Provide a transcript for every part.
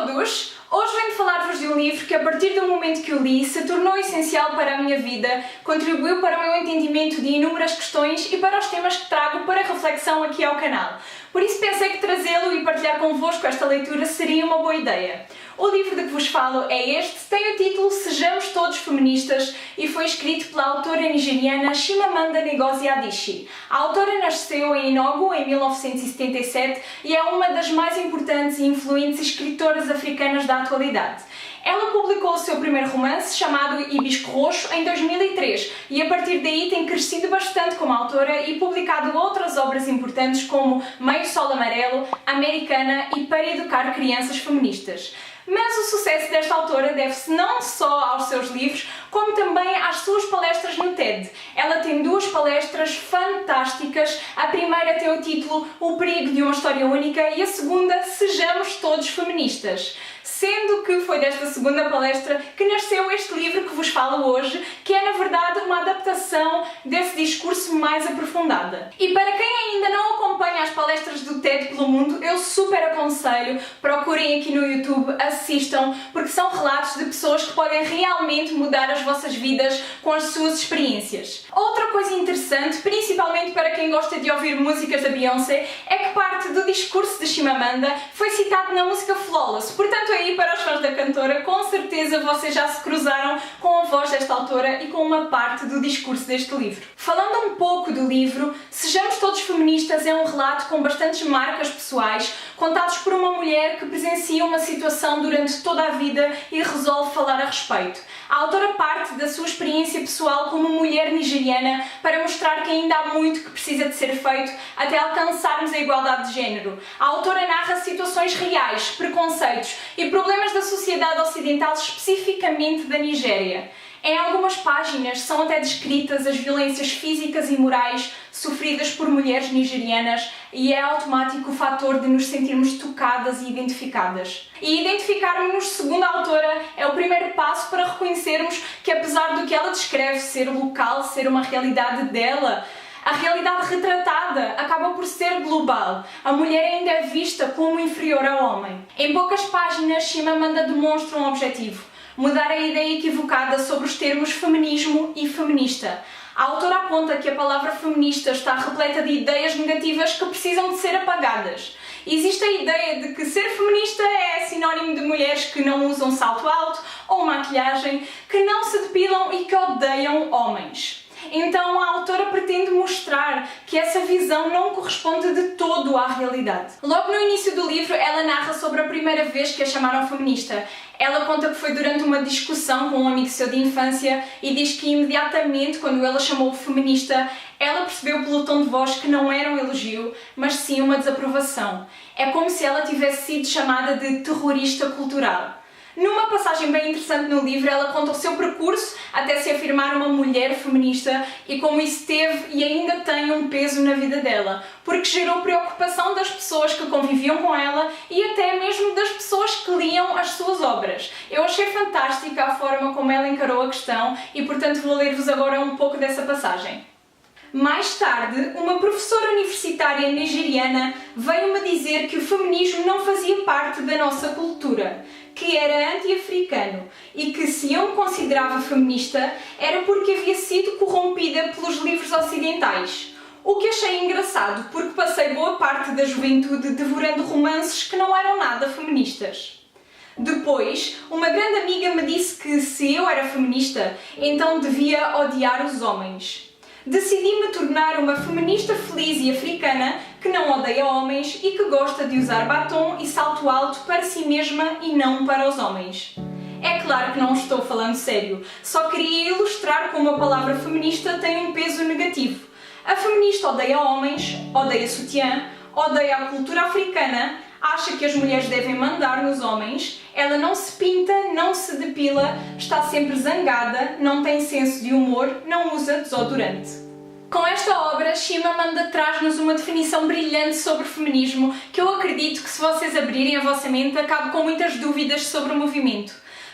todos! Hoje venho falar-vos de um livro que, a partir do momento que o li, se tornou essencial para a minha vida, contribuiu para o meu entendimento de inúmeras questões e para os temas que trago para reflexão aqui ao canal. Por isso pensei que trazê-lo e partilhar convosco esta leitura seria uma boa ideia. O livro de que vos falo é este, tem o título Sejamos Todos Feministas e foi escrito pela autora nigeriana Chimamanda Ngozi Adichie. A autora nasceu em Enugu em 1977 e é uma das mais importantes e influentes escritoras africanas da atualidade. Ela publicou o seu primeiro romance, chamado Hibisco Roxo, em 2003 e a partir daí tem crescido bastante como autora e publicado outras obras importantes como Meio Sol Amarelo, Americana e Para Educar Crianças Feministas. Mas o sucesso desta autora deve-se não só aos seus livros, como também às suas palestras no TED. Ela tem duas palestras fantásticas. A primeira tem o título O Perigo de uma História Única e a segunda Sejamos Todos Feministas. Sendo que foi desta segunda palestra que nasceu este livro que vos falo hoje, que é na verdade uma adaptação desse discurso mais aprofundada. E para quem ainda não acompanha as palestras do TED pelo mundo, eu super aconselho, procurem aqui no YouTube, assistam, porque são relatos de pessoas que podem realmente mudar as vossas vidas com as suas experiências. Outra coisa interessante, principalmente para quem gosta de ouvir músicas da Beyoncé, é que parte do discurso de Chimamanda foi citado na música Flawless. Portanto, aí para os fãs da cantora, com certeza vocês já se cruzaram com a voz desta autora e com uma parte do discurso deste livro. Falando um pouco do livro, Sejamos Todos Feministas é um relato com bastantes marcas pessoais, contados por uma mulher que presencia uma situação durante toda a vida e resolve falar a respeito. A autora parte da sua experiência pessoal como mulher nigeriana para mostrar que ainda há muito que precisa de ser feito até alcançarmos a igualdade de género. A autora narra situações reais, preconceitos e problemas da sociedade ocidental, especificamente da Nigéria. Em algumas páginas são até descritas as violências físicas e morais sofridas por mulheres nigerianas e é automático o fator de nos sentirmos tocadas e identificadas. E identificarmos-nos, segundo a autora, é o primeiro passo para reconhecermos que, apesar do que ela descreve ser local, ser uma realidade dela, a realidade retratada acaba por ser global. A mulher ainda é vista como inferior ao homem. Em poucas páginas, Chimamanda demonstra um objetivo: mudar a ideia equivocada sobre os termos feminismo e feminista. A autora aponta que a palavra feminista está repleta de ideias negativas que precisam de ser apagadas. Existe a ideia de que ser feminista é sinónimo de mulheres que não usam salto alto ou maquilhagem, que não se depilam e que odeiam homens. Então a autora pretende mostrar que essa visão não corresponde de todo à realidade. Logo no início do livro, ela narra sobre a primeira vez que a chamaram feminista. Ela conta que foi durante uma discussão com um amigo seu de infância e diz que imediatamente, quando ela chamou feminista, ela percebeu pelo tom de voz que não era um elogio, mas sim uma desaprovação. É como se ela tivesse sido chamada de terrorista cultural. Numa passagem bem interessante no livro, ela conta o seu percurso até se afirmar uma mulher feminista e como isso teve e ainda tem um peso na vida dela, porque gerou preocupação das pessoas que conviviam com ela e até mesmo das pessoas que liam as suas obras. Eu achei fantástica a forma como ela encarou a questão e, portanto, vou ler-vos agora um pouco dessa passagem. Mais tarde, uma professora universitária nigeriana veio-me dizer que o feminismo não fazia parte da nossa cultura, que era anti-africano e que, se eu me considerava feminista, era porque havia sido corrompida pelos livros ocidentais. O que achei engraçado, porque passei boa parte da juventude devorando romances que não eram nada feministas. Depois, uma grande amiga me disse que, se eu era feminista, então devia odiar os homens. Decidi me tornar uma feminista feliz e africana que não odeia homens e que gosta de usar batom e salto alto para si mesma e não para os homens. É claro que não estou falando sério, só queria ilustrar como a palavra feminista tem um peso negativo. A feminista odeia homens, odeia sutiã, odeia a cultura africana, acha que as mulheres devem mandar nos homens, ela não se pinta, não se depila, está sempre zangada, não tem senso de humor, não usa desodorante. Com esta obra, Chimamanda traz-nos uma definição brilhante sobre o feminismo que eu acredito que, se vocês abrirem a vossa mente, acabe com muitas dúvidas sobre o movimento.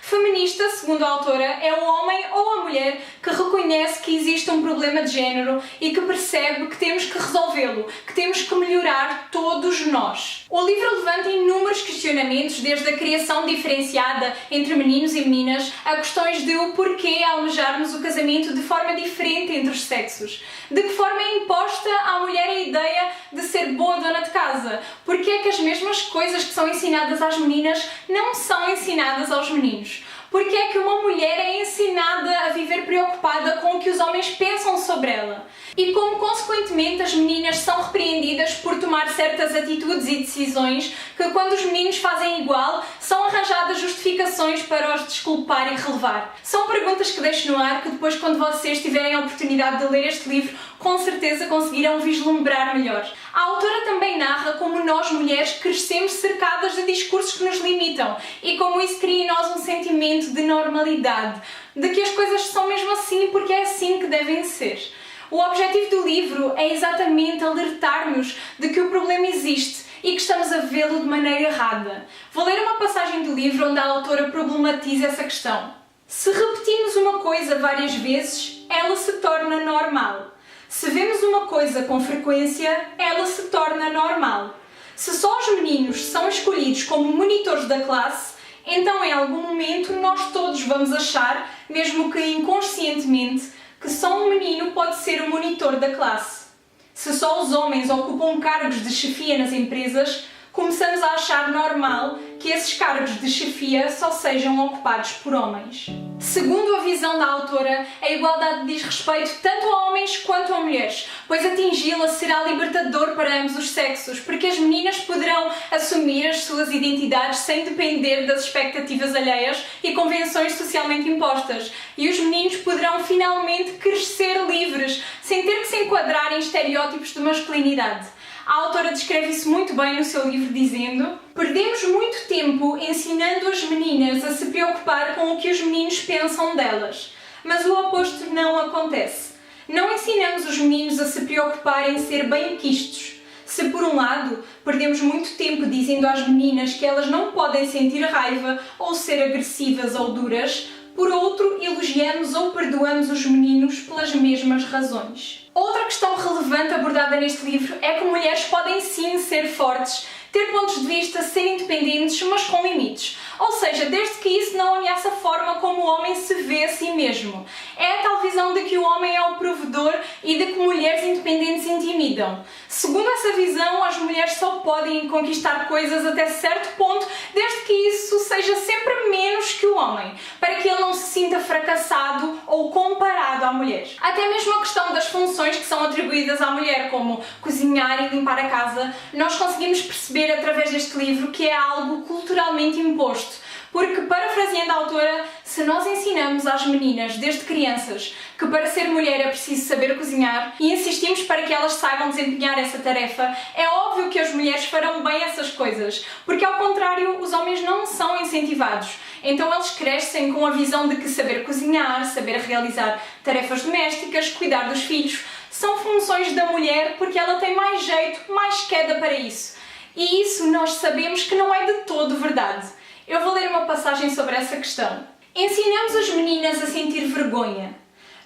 Feminista, segundo a autora, é o homem ou a mulher que reconhece que existe um problema de género e que percebe que temos que resolvê-lo, que temos que melhorar todos nós. O livro levanta inúmeros questionamentos, desde a criação diferenciada entre meninos e meninas a questões de o porquê almejarmos o casamento de forma diferente entre os sexos, de que forma é imposta à mulher a ideia de ser boa dona de casa, porque é que as mesmas coisas que são ensinadas às meninas não são ensinadas aos meninos. Porque é que uma mulher é ensinada a viver preocupada com o que os homens pensam sobre ela? E como, consequentemente, as meninas são repreendidas por tomar certas atitudes e decisões que, quando os meninos fazem igual, são arranjadas justificações para os desculpar e relevar? São perguntas que deixo no ar que depois, quando vocês tiverem a oportunidade de ler este livro, com certeza conseguirão vislumbrar melhor. A autora também narra como nós, mulheres, crescemos cercadas de discursos que nos limitam e como isso cria em nós um sentimento de normalidade, de que as coisas são mesmo assim porque é assim que devem ser. O objetivo do livro é exatamente alertar-nos de que o problema existe e que estamos a vê-lo de maneira errada. Vou ler uma passagem do livro onde a autora problematiza essa questão. Se repetimos uma coisa várias vezes, ela se torna normal. Se vemos uma coisa com frequência, ela se torna normal. Se só os meninos são escolhidos como monitores da classe, então em algum momento nós todos vamos achar, mesmo que inconscientemente, que só um menino pode ser o monitor da classe. Se só os homens ocupam cargos de chefia nas empresas, começamos a achar normal que esses cargos de chefia só sejam ocupados por homens. Segundo a visão da autora, a igualdade diz respeito tanto a homens quanto a mulheres, pois atingi-la será libertador para ambos os sexos, porque as meninas poderão assumir as suas identidades sem depender das expectativas alheias e convenções socialmente impostas, e os meninos poderão finalmente crescer livres, sem ter que se enquadrar em estereótipos de masculinidade. A autora descreve isso muito bem no seu livro, dizendo: perdemos muito tempo ensinando as meninas a se preocupar com o que os meninos pensam delas, mas o oposto não acontece. Não ensinamos os meninos a se preocupar em ser bem-quistos. Se por um lado perdemos muito tempo dizendo às meninas que elas não podem sentir raiva ou ser agressivas ou duras, por outro, elogiamos ou perdoamos os meninos pelas mesmas razões. Outra questão relevante abordada neste livro é que mulheres podem sim ser fortes, ter pontos de vista, ser independentes, mas com limites. Ou seja, desde que isso não ameaça a forma como o homem se vê a si mesmo. É a tal visão de que o homem é o provedor e de que mulheres independentes intimidam. Segundo essa visão, as mulheres só podem conquistar coisas até certo ponto, desde que isso seja sempre menos que o homem, para que ele não se sinta fracassado ou comparado à mulher. Até mesmo a questão das funções que são atribuídas à mulher, como cozinhar e limpar a casa, nós conseguimos perceber através deste livro que é algo culturalmente imposto. Porque, parafraseando a autora, se nós ensinamos às meninas desde crianças que para ser mulher é preciso saber cozinhar e insistimos para que elas saibam desempenhar essa tarefa, é óbvio que as mulheres farão bem essas coisas, porque ao contrário, os homens não são incentivados. Então eles crescem com a visão de que saber cozinhar, saber realizar tarefas domésticas, cuidar dos filhos, são funções da mulher porque ela tem mais jeito, mais queda para isso. E isso nós sabemos que não é de todo verdade. Eu vou ler uma passagem sobre essa questão. Ensinamos as meninas a sentir vergonha.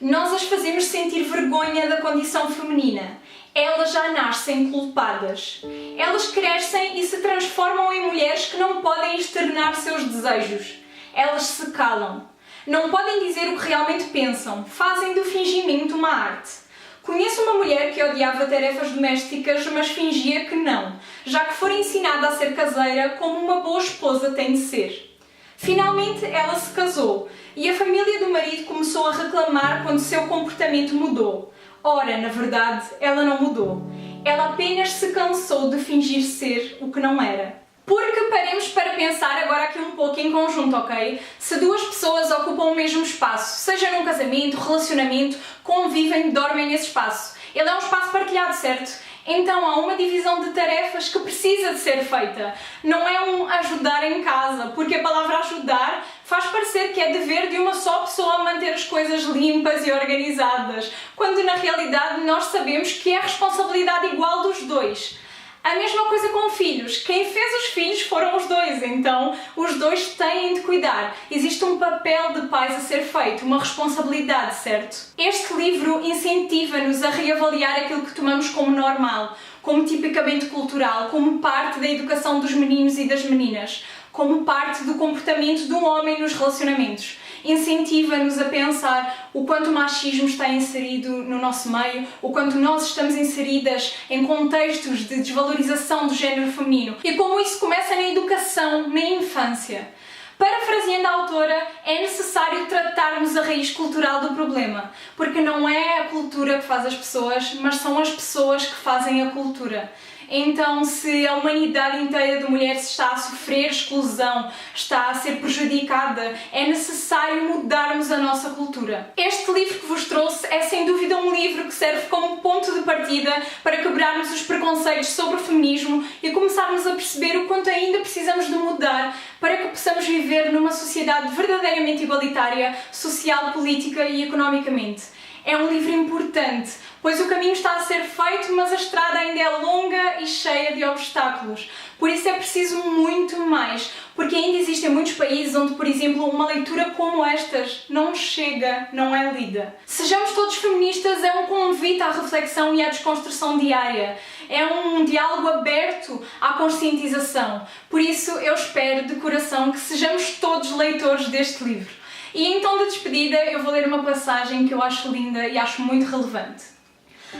Nós as fazemos sentir vergonha da condição feminina. Elas já nascem culpadas. Elas crescem e se transformam em mulheres que não podem externar seus desejos. Elas se calam. Não podem dizer o que realmente pensam. Fazem do fingimento uma arte. Conheço uma mulher que odiava tarefas domésticas, mas fingia que não, já que foi ensinada a ser caseira como uma boa esposa tem de ser. Finalmente ela se casou e a família do marido começou a reclamar quando seu comportamento mudou. Ora, na verdade, ela não mudou. Ela apenas se cansou de fingir ser o que não era. Porque paremos para pensar agora aqui um pouco em conjunto, ok? Se duas pessoas ocupam o mesmo espaço, seja num casamento, relacionamento, convivem, dormem nesse espaço. Ele é um espaço partilhado, certo? Então há uma divisão de tarefas que precisa de ser feita. Não é um ajudar em casa, porque a palavra ajudar faz parecer que é dever de uma só pessoa manter as coisas limpas e organizadas, quando na realidade nós sabemos que é responsabilidade igual dos dois. A mesma coisa com filhos. Quem fez os filhos foram os dois, então os dois têm de cuidar. Existe um papel de pais a ser feito, uma responsabilidade, certo? Este livro incentiva-nos a reavaliar aquilo que tomamos como normal, como tipicamente cultural, como parte da educação dos meninos e das meninas, como parte do comportamento de um homem nos relacionamentos. Incentiva-nos a pensar o quanto o machismo está inserido no nosso meio, o quanto nós estamos inseridas em contextos de desvalorização do género feminino e como isso começa na educação, na infância. Parafraseando a autora, é necessário tratarmos a raiz cultural do problema, porque não é a cultura que faz as pessoas, mas são as pessoas que fazem a cultura. Então, se a humanidade inteira de mulheres está a sofrer exclusão, está a ser prejudicada, é necessário mudarmos a nossa cultura. Este livro que vos trouxe é sem dúvida um livro que serve como ponto de partida para quebrarmos os preconceitos sobre o feminismo e começarmos a perceber o quanto ainda precisamos de mudar para que possamos viver numa sociedade verdadeiramente igualitária, social, política e economicamente. É um livro importante, pois o caminho está a ser feito, mas a estrada ainda é longa e cheia de obstáculos. Por isso é preciso muito mais, porque ainda existem muitos países onde, por exemplo, uma leitura como estas não chega, não é lida. Sejamos todos feministas é um convite à reflexão e à desconstrução diária. É um diálogo aberto à conscientização. Por isso eu espero de coração que sejamos todos leitores deste livro. E em tom de despedida eu vou ler uma passagem que eu acho linda e acho muito relevante.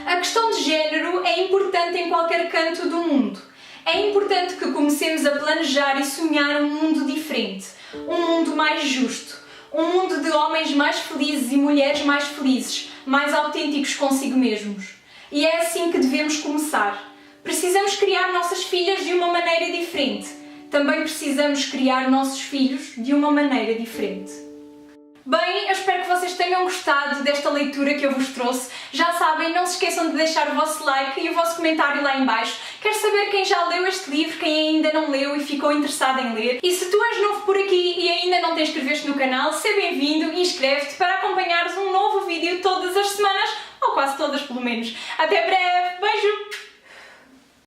A questão de género é importante em qualquer canto do mundo. É importante que comecemos a planejar e sonhar um mundo diferente, um mundo mais justo, um mundo de homens mais felizes e mulheres mais felizes, mais autênticos consigo mesmos. E é assim que devemos começar. Precisamos criar nossas filhas de uma maneira diferente. Também precisamos criar nossos filhos de uma maneira diferente. Bem, eu espero que vocês tenham gostado desta leitura que eu vos trouxe. Já sabem, não se esqueçam de deixar o vosso like e o vosso comentário lá em baixo. Quero saber quem já leu este livro, quem ainda não leu e ficou interessado em ler. E se tu és novo por aqui e ainda não te inscreveste no canal, seja bem-vindo e inscreve-te para acompanhares um novo vídeo todas as semanas, ou quase todas pelo menos. Até breve, beijo!